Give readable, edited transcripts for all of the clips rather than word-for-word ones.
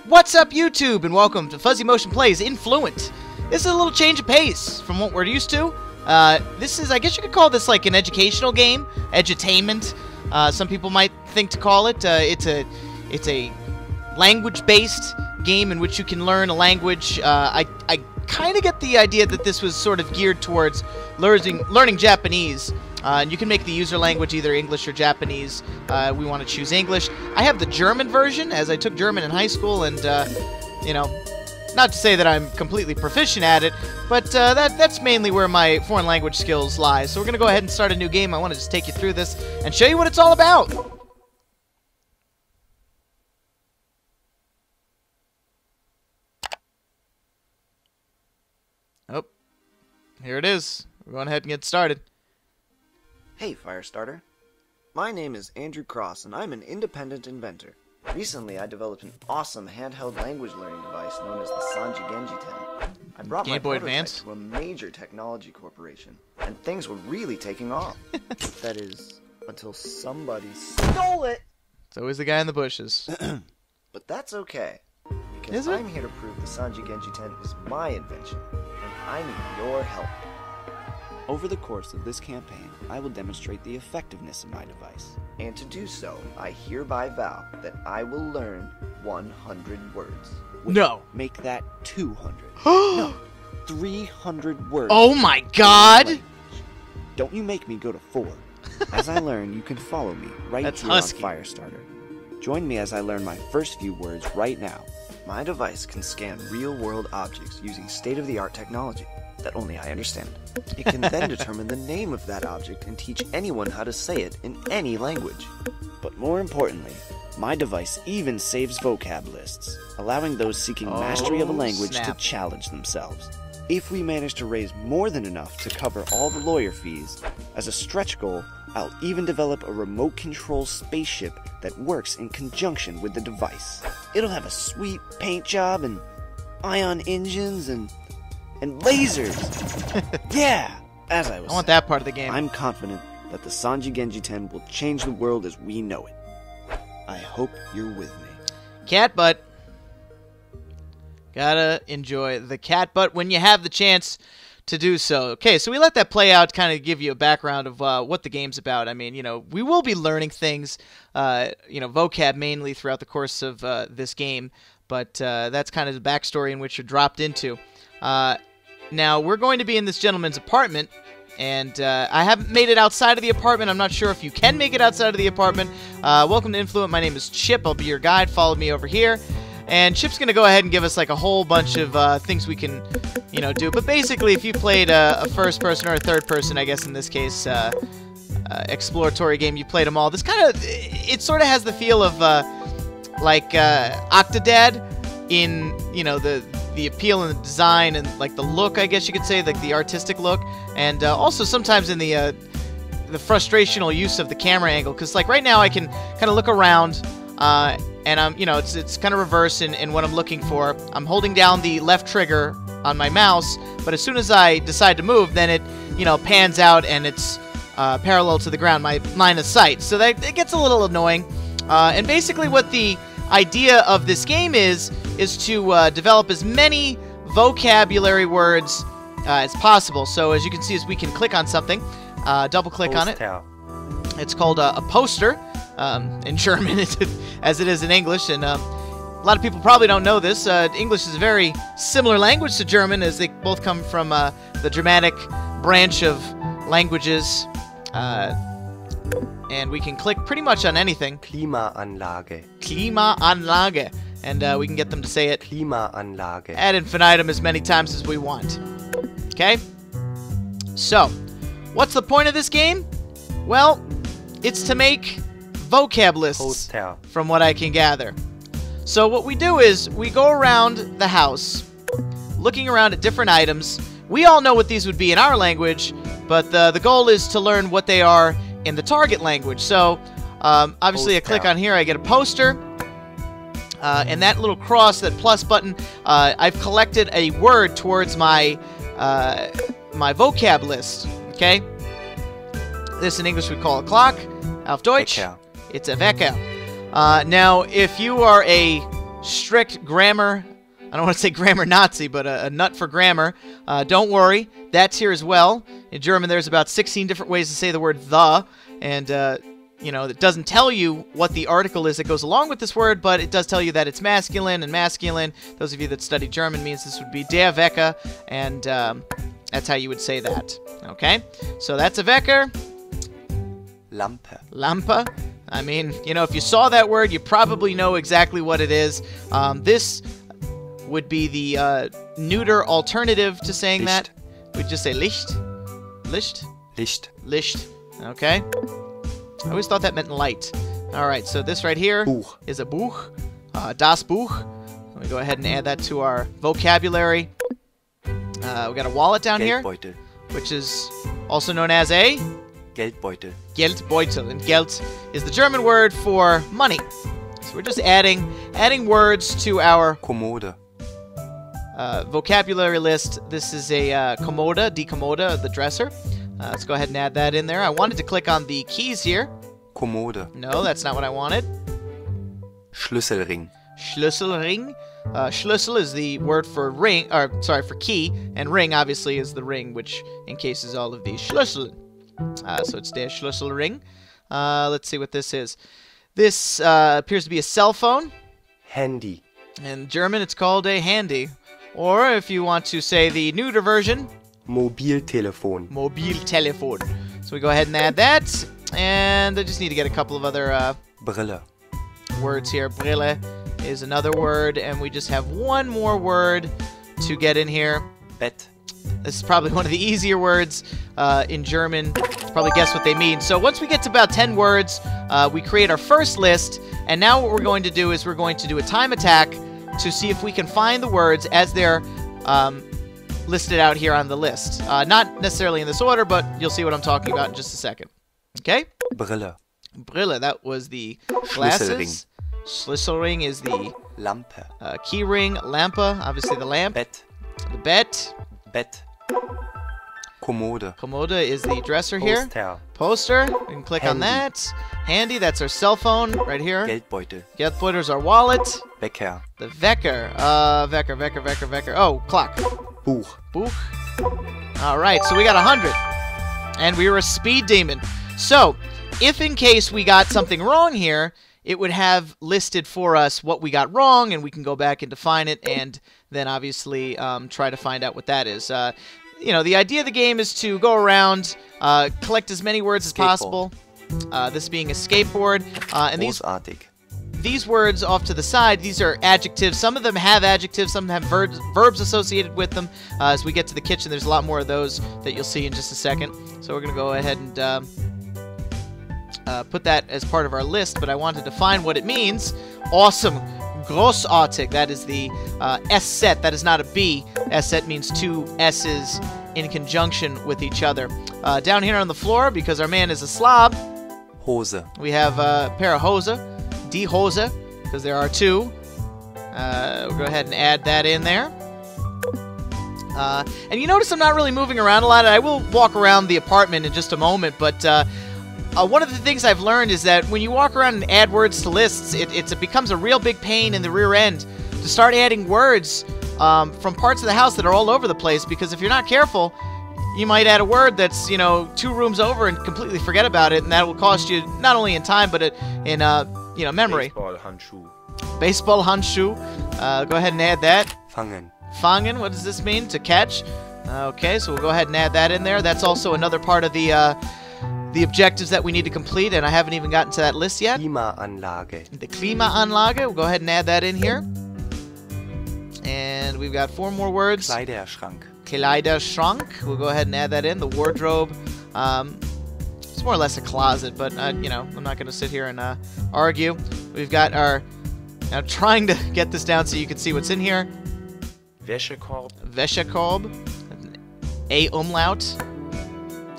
What's up, YouTube, and welcome to Fuzzymotion Plays Influent. This is a little change of pace from what we're used to. This is, I guess you could call this like an educational game, edutainment. Some people might think to call it. It's a language-based game in which you can learn a language. I kind of get the idea that this was sort of geared towards learning Japanese. And you can make the user language either English or Japanese. We want to choose English. I have the German version, as I took German in high school, and, you know, not to say that I'm completely proficient at it, but that's mainly where my foreign language skills lie. So we're going to go ahead and start a new game. I want to just take you through this and show you what it's all about. Oh, here it is. We're going ahead and get started. Hey, Firestarter. My name is Andrew Cross, and I'm an independent inventor. Recently, I developed an awesome handheld language learning device known as the Sanji Genji 10. I brought my prototype to a major technology corporation, and things were really taking off. That is, until somebody stole it! It's always the guy in the bushes. But that's okay, because I'm here to prove the Sanji Genji 10 is my invention, and I need your help. Over the course of this campaign, I will demonstrate the effectiveness of my device. And to do so, I hereby vow that I will learn 100 words. Wait, no! Make that 200. No, 300 words. Oh my god! Don't you make me go to 4. As I learn, you can follow me right here on Firestarter. Join me as I learn my first few words right now. My device can scan real-world objects using state-of-the-art technology that only I understand. It can then determine the name of that object and teach anyone how to say it in any language. But more importantly, my device even saves vocab lists, allowing those seeking mastery of a language to challenge themselves. If we manage to raise more than enough to cover all the lawyer fees, as a stretch goal, I'll even develop a remote control spaceship that works in conjunction with the device. It'll have a sweet paint job and ion engines and lasers! Yeah! As I was want that part of the game. I'm confident that the Sanji Genji 10 will change the world as we know it. I hope you're with me. Cat butt. Gotta enjoy the cat butt when you have the chance to do so. Okay, so we let that play out, kind of give you a background of what the game's about. I mean, you know, we will be learning things, you know, vocab mainly throughout the course of this game, but that's kind of the backstory in which you're dropped into. Now, we're going to be in this gentleman's apartment, and I haven't made it outside of the apartment. I'm not sure if you can make it outside of the apartment. Welcome to Influent. My name is Chip. I'll be your guide. Follow me over here. And Chip's going to go ahead and give us like a whole bunch of things we can, you know, do. But basically, if you played a first person or a third person, I guess in this case, exploratory game, you played them all. This kind of, it sort of has the feel of like Octodad in, you know, the appeal and the design and like the look, I guess you could say, like the artistic look, and also sometimes in the frustrational use of the camera angle, because like right now I can kind of look around, and I'm, you know, it's kind of reverse in what I'm looking for. I'm holding down the left trigger on my mouse, but as soon as I decide to move, then it, you know, pans out and it's parallel to the ground, my line of sight. So that it gets a little annoying. And basically what the idea of this game is to develop as many vocabulary words as possible. So as you can see, as we can click on something, double click on it. It's called a poster in German, as it is in English, and a lot of people probably don't know this. English is a very similar language to German, as they both come from the Germanic branch of languages. And we can click pretty much on anything. Klimaanlage. Klimaanlage. And we can get them to say it Klimaanlage. ad infinitum as many times as we want. Okay? So, what's the point of this game? Well, it's to make vocab lists, from what I can gather. So what we do is, we go around the house, looking around at different items. We all know what these would be in our language, but the goal is to learn what they are in the target language. So, obviously I click on here, I get a poster, and that little cross, that plus button, I've collected a word towards my my vocab list, okay? This in English we call a clock. Auf Deutsch, it's a Wecker. Now, if you are a strict grammar. I don't want to say grammar Nazi, but a nut for grammar. Don't worry, that's here as well. In German, there's about 16 different ways to say the word the, and you know, it doesn't tell you what the article is that goes along with this word, but it does tell you that it's masculine, and masculine, those of you that study German, means this would be der Wecker, and that's how you would say that. Okay, so that's a Wecker. Lampe. Lampe. I mean, you know, if you saw that word, you probably know exactly what it is. This would be the neuter alternative to saying Licht. that. We'd just say Licht. Licht? Licht. Licht. Okay. I always thought that meant light. Alright, so this right here Buch. is a Buch. Das Buch. Let me go ahead and add that to our vocabulary. We got a wallet down here, Geldbeutel. which is also known as a Geldbeutel. Geldbeutel. And Geld is the German word for money. So we're just adding words to our Kommode. vocabulary list. This is a Kommode, die Kommode, the dresser. Let's go ahead and add that in there. I wanted to click on the keys here. Kommode. No, that's not what I wanted. Schlüsselring. Schlüsselring. Schlüssel is the word for ring, or sorry, for key, and ring obviously is the ring, which encases all of these Schlüssel. So it's der Schlüsselring. Let's see what this is. This appears to be a cell phone. Handy. In German, it's called a handy. Or if you want to say the neuter version, Mobiltelefon. Mobiltelefon. So we go ahead and add that. And I just need to get a couple of other Brille. words here. Brille is another word. And we just have one more word to get in here. Bett. This is probably one of the easier words in German. Probably guess what they mean. So once we get to about 10 words, we create our first list. And now what we're going to do is we're going to do a time attack to see if we can find the words as they're listed out here on the list. Not necessarily in this order, but you'll see what I'm talking about in just a second. Okay? Brille. Brille, that was the glasses. Schlüsselring is the Lampe. key ring. Lampe, obviously the lamp. Bett. The bed. Bett. Kommode. Kommode is the dresser here. Poster. Poster, we can click on Handy. that. Handy, that's our cell phone right here. Geldbeutel. Geldbeutel is our wallet. Wecker. The Wecker. Wecker. Oh, clock. Buch. Buch. Alright, so we got 100. And we were a speed demon. So, if in case we got something wrong here, it would have listed for us what we got wrong, and we can go back and define it, and then obviously try to find out what that is. You know, the idea of the game is to go around, collect as many words as possible. This being a skateboard. And these words off to the side, these are adjectives. Some of them have adjectives, some have verbs associated with them. As we get to the kitchen, there's a lot more of those that you'll see in just a second. So we're going to go ahead and put that as part of our list, but I wanted to find what it means. Awesome. Großartig. That is the S-set. That is not a B. S-set means two S's in conjunction with each other. Down here on the floor, because our man is a slob, Hose. we have a pair of Hose. Die Hose, because there are two. We'll go ahead and add that in there. And you notice I'm not really moving around a lot. I will walk around the apartment in just a moment, but one of the things I've learned is that when you walk around and add words to lists, it becomes a real big pain in the rear end to start adding words from parts of the house that are all over the place, because if you're not careful, you might add a word that's, you know, 2 rooms over and completely forget about it, and that will cost you not only in time, but in you know, memory. Baseball Handschuh. Go ahead and add that. Fangen. Fangen, what does this mean? To catch. Okay, so we'll go ahead and add that in there. That's also another part of the objectives that we need to complete, and I haven't even gotten to that list yet. Klimaanlage. The Klimaanlage. We'll go ahead and add that in here. And we've got 4 more words. Kleiderschrank. Kleiderschrank. We'll go ahead and add that in. The wardrobe. It's more or less a closet, but, you know, I'm not going to sit here and argue. We've got our... Now, trying to get this down so you can see what's in here. Wäschekorb. Wäschekorb. A umlaut.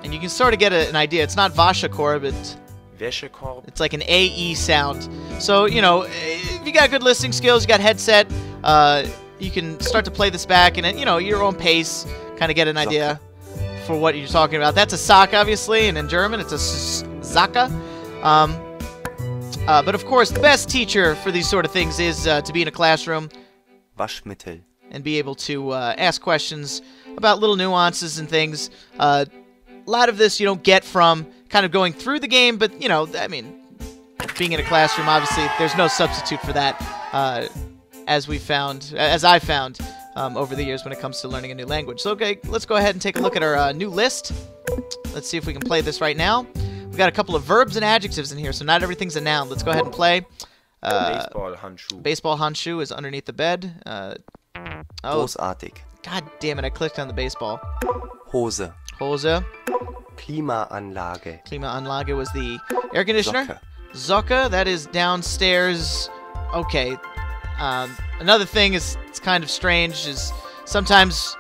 And you can sort of get an idea. It's not Wäschekorb, it's... Wäschekorb. It's like an AE sound. So, you know, if you got good listening skills, you got headset, you can start to play this back and, you know, your own pace, kind of get an idea for what you're talking about. That's a sock, obviously, and in German, it's a Sacke. But of course, the best teacher for these sort of things is to be in a classroom Waschmittel. and be able to ask questions about little nuances and things. A lot of this you don't get from kind of going through the game, but, you know, I mean, being in a classroom, obviously, there's no substitute for that, as I found over the years when it comes to learning a new language. So, okay, let's go ahead and take a look at our new list. Let's see if we can play this right now. We've got a couple of verbs and adjectives in here, so not everything's a noun. Let's go ahead and play. Baseball Handschuh. Baseball Handschuh is underneath the bed. Großartig. God damn it, I clicked on the baseball. Hose. Hose. Klimaanlage. Klimaanlage was the air conditioner. Socke. Socke, that is downstairs. Okay. Another thing is it's kind of strange is sometimes,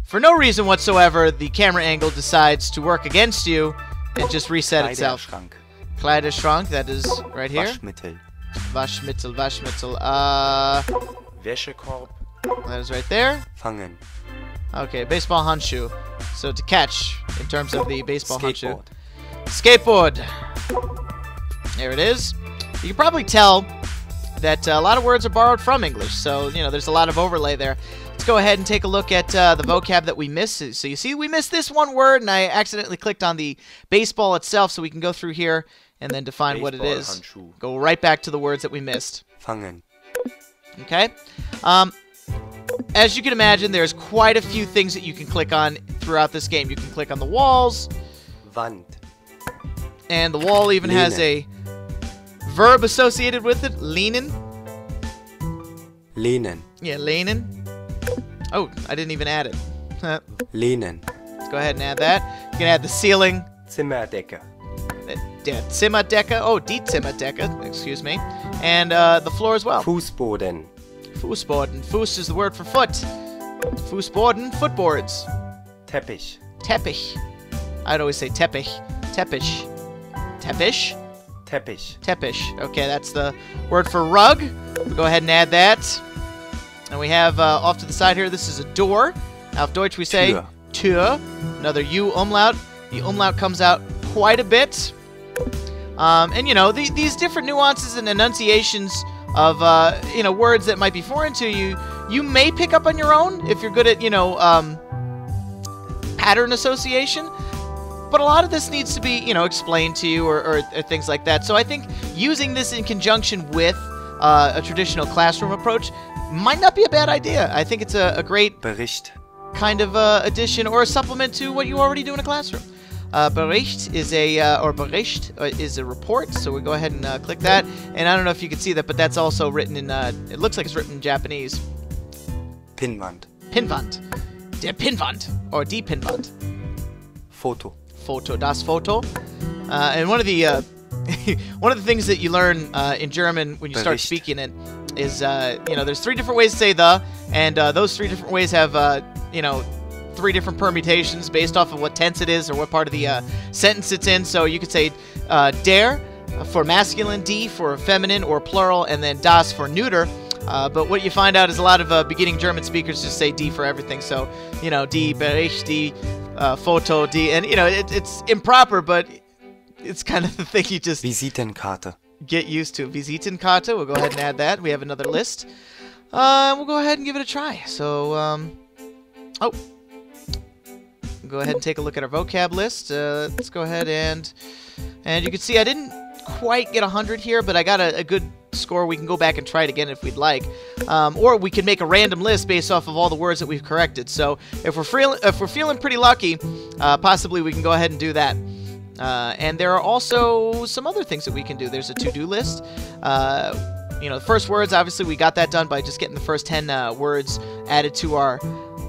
for no reason whatsoever, the camera angle decides to work against you and just reset itself. Kleiderschrank. Kleiderschrank, that is right here. Waschmittel. Waschmittel. Wäschekorb. That is right there. Fangen. Okay, baseball Handschuh. So to catch, in terms of the baseball Handschuh. Skateboard. Skateboard. There it is. You can probably tell that a lot of words are borrowed from English, so, you know, there's a lot of overlay there. Let's go ahead and take a look at the vocab that we missed. So you see we missed this one word, and I accidentally clicked on the baseball itself, so we can go through here and then define what it is. Handschuh. Go right back to the words that we missed. Fangen. Okay? As you can imagine, there's quite a few things that you can click on throughout this game. You can click on the walls, Wand. and the wall even has a verb associated with it, lehnen. Lehnen. Yeah, lehnen. Oh, I didn't even add it. Lehnen. Let's go ahead and add that. You can add the ceiling. Zimmerdecke. Der Zimmerdecke. Oh, die Zimmerdecke. Excuse me. And the floor as well. Fußboden. Fußboden. Fuß is the word for foot. Fußboden, footboards. Teppich. Teppich. I'd always say Teppich. Teppich. Teppich? Teppich. Teppich. Okay, that's the word for rug. We'll go ahead and add that. And we have off to the side here, this is a door. Now, if Deutsch we say Tür. Tür. Another U umlaut. The umlaut comes out quite a bit. And, you know, these different nuances and enunciations of, you know, words that might be foreign to you, you may pick up on your own if you're good at, you know, pattern association. But a lot of this needs to be, you know, explained to you or things like that. So I think using this in conjunction with a traditional classroom approach might not be a bad idea. I think it's a great Bericht. kind of addition or a supplement to what you already do in a classroom. Bericht is Bericht is a report, so we go ahead and click that. And I don't know if you can see that, but that's also written in, it looks like it's written in Japanese. Pinnwand. Pinnwand. Der Pinnwand. Or die Pinnwand. Foto. Foto, das Foto. And one of the one of the things that you learn in German when you start Bericht. speaking it is, you know, there's 3 different ways to say the, and those 3 different ways have, you know, 3 different permutations based off of what tense it is or what part of the sentence it's in. So you could say der for masculine, die for feminine or plural, and then das for neuter. But what you find out is a lot of beginning German speakers just say die for everything. So, you know, die Bericht, die Foto, die, and, you know, it's improper, but it's kind of the thing you just Visitenkarte. get used to. Visitenkarte, we'll go ahead and add that. We have another list. We'll go ahead and give it a try. So, go ahead and take a look at our vocab list. Let's go ahead and you can see I didn't quite get 100 here, but I got a good score. We can go back and try it again if we'd like, or we can make a random list based off of all the words that we've corrected. So if we're feeling pretty lucky, possibly we can go ahead and do that. And there are also some other things that we can do. There's a to-do list. You know, the first words, obviously we got that done by just getting the first 10 words added to our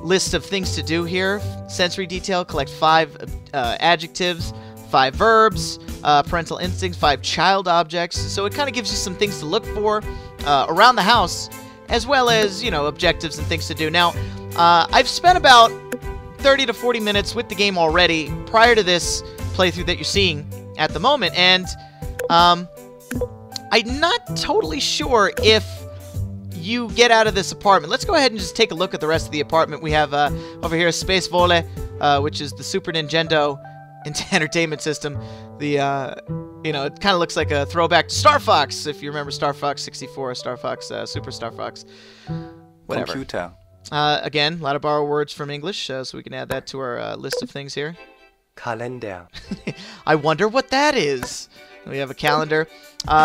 list of things to do here. Sensory detail, collect 5 adjectives, 5 verbs, parental instincts, 5 child objects. So it kind of gives you some things to look for around the house, as well as, you know, objectives and things to do. Now, I've spent about 30 to 40 minutes with the game already prior to this playthrough that you're seeing at the moment, and I'm not totally sure if you get out of this apartment. Let's go ahead and just take a look at the rest of the apartment. We have over here Space Volley, which is the Super Nintendo entertainment system. The You know, it kind of looks like a throwback to Star Fox, if you remember Star Fox 64, Star Fox, Super Star Fox, whatever. Computer. Again, a lot of borrowed words from English, so we can add that to our list of things here. Kalender. I wonder what that is. We have a calendar.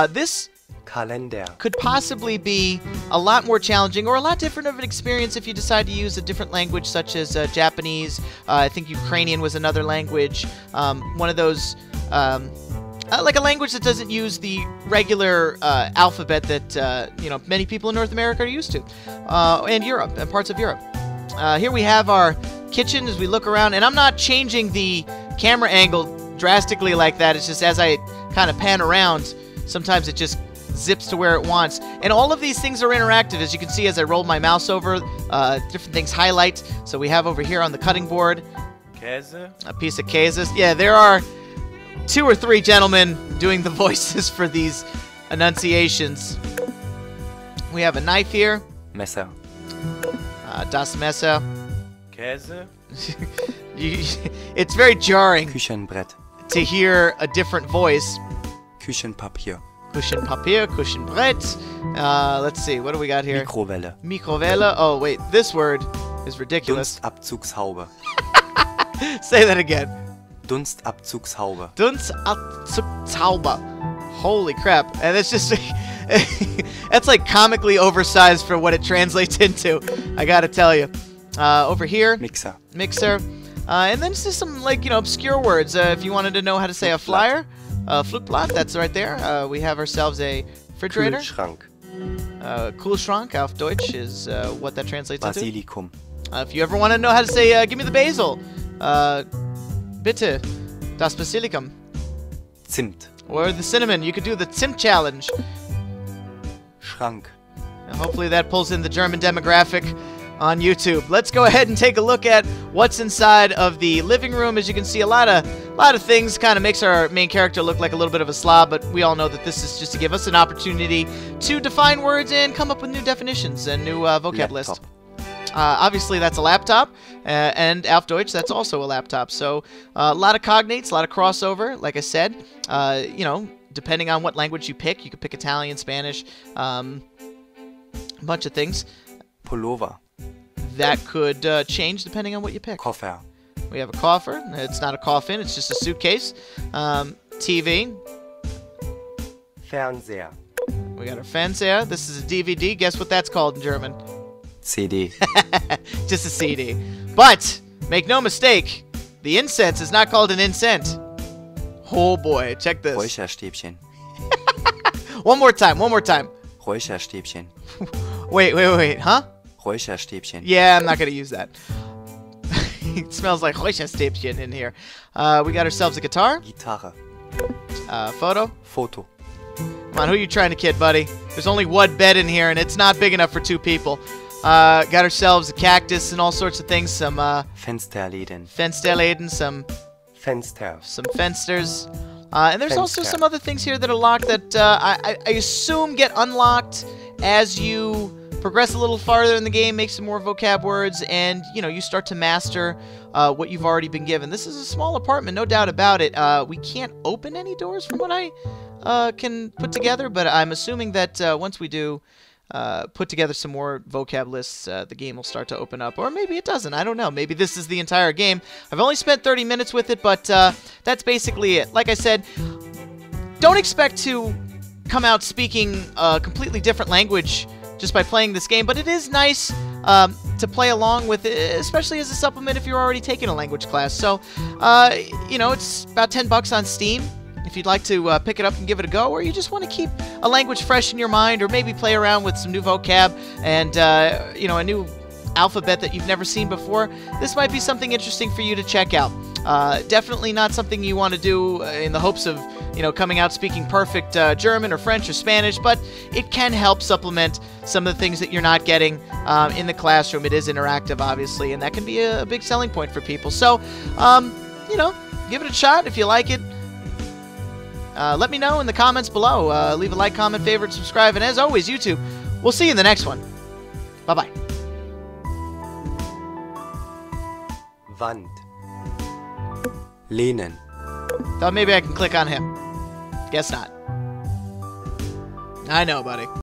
This Kalender. could possibly be a lot more challenging or a lot different of an experience if you decide to use a different language, such as Japanese. I think Ukrainian was another language. One of those... like a language that doesn't use the regular alphabet that you know, many people in North America are used to, and Europe and parts of Europe. Here we have our kitchen as we look around, and I'm not changing the camera angle drastically like that. It's just as I kind of pan around, sometimes it just zips to where it wants. And all of these things are interactive, as you can see as I roll my mouse over. Different things highlight. So we have over here on the cutting board Käse. a piece of queso. Yeah, there are 2 or 3 gentlemen doing the voices for these enunciations. We have a knife here. Messer. Das Messer. Käse. It's very jarring Küchenbrett. to hear a different voice. Küchenpapier. Küchenpapier, Küchenbrett. Let's see, what do we got here? Mikrowelle. Mikrowelle. Oh, wait, this word is ridiculous. Dunstabzugshaube. Say that again. Dunstabzugshaube. Dunstabzugshaube. Holy crap. And it's just... that's like comically oversized for what it translates into, I gotta tell you. Over here... Mixer. Mixer. And then just some, like, you know, obscure words. If you wanted to know how to say a flyer... Flutblatt, that's right there. We have ourselves a refrigerator. Kühlschrank. Kühlschrank auf Deutsch is what that translates Basilikum. into. If you ever want to know how to say, give me the basil. Bitte, das Basilikum. Zimt. Or the cinnamon. You could do the Zimt challenge. Schrank. And hopefully that pulls in the German demographic on YouTube. Let's go ahead and take a look at what's inside of the living room. As you can see, a lot of things kind of makes our main character look like a little bit of a slob, but we all know that this is just to give us an opportunity to define words and come up with new definitions and new vocab list. Obviously, that's a laptop, and auf Deutsch, that's also a laptop. So a lot of cognates, a lot of crossover. Like I said, you know, depending on what language you pick could pick Italian, Spanish, a bunch of things. Pullover. That could change depending on what you pick. Koffer. We have a coffer. It's not a coffin. It's just a suitcase. TV. Fernseher. We got our Fernseher. This is a DVD. Guess what that's called in German? CD. Just a CD. But, make no mistake, the incense is not called an incense. Oh boy, check this. Räucherstäbchen. One more time, one more time. Räucherstäbchen. Wait, huh? Räucherstäbchen. Yeah, I'm not going to use that. It smells like Räucherstäbchen in here. We got ourselves a guitar. Gitarre. Photo. Foto. Come on, who are you trying to kid, buddy? There's only one bed in here, and it's not big enough for 2 people. Got ourselves a cactus and all sorts of things. Some Fensterläden. Fensterläden, some Fenster. fensters. And there's also some other things here that are locked that I assume get unlocked as you progress a little farther in the game, make some more vocab words, and, you know, you start to master what you've already been given. This is a small apartment, no doubt about it. We can't open any doors from what I can put together, but I'm assuming that once we do put together some more vocab lists, the game will start to open up. Or maybe it doesn't. I don't know. Maybe this is the entire game. I've only spent 30 minutes with it, but that's basically it. Like I said, don't expect to come out speaking a completely different language just by playing this game, but it is nice to play along with it, especially as a supplement if you're already taking a language class. So, you know, it's about $10 on Steam if you'd like to pick it up and give it a go, or you just want to keep a language fresh in your mind, or maybe play around with some new vocab and, you know, a new alphabet that you've never seen before. This might be something interesting for you to check out. Definitely not something you want to do in the hopes of, you know, coming out speaking perfect German or French or Spanish, but it can help supplement some of the things that you're not getting in the classroom. It is interactive, obviously, and that can be a big selling point for people. So, you know, give it a shot if you like it. Let me know in the comments below. Leave a like, comment, favorite, subscribe, and as always, YouTube, we'll see you in the next one. Bye-bye. Wand. Lehnen. Thought maybe I can click on him. Guess not. I know, buddy.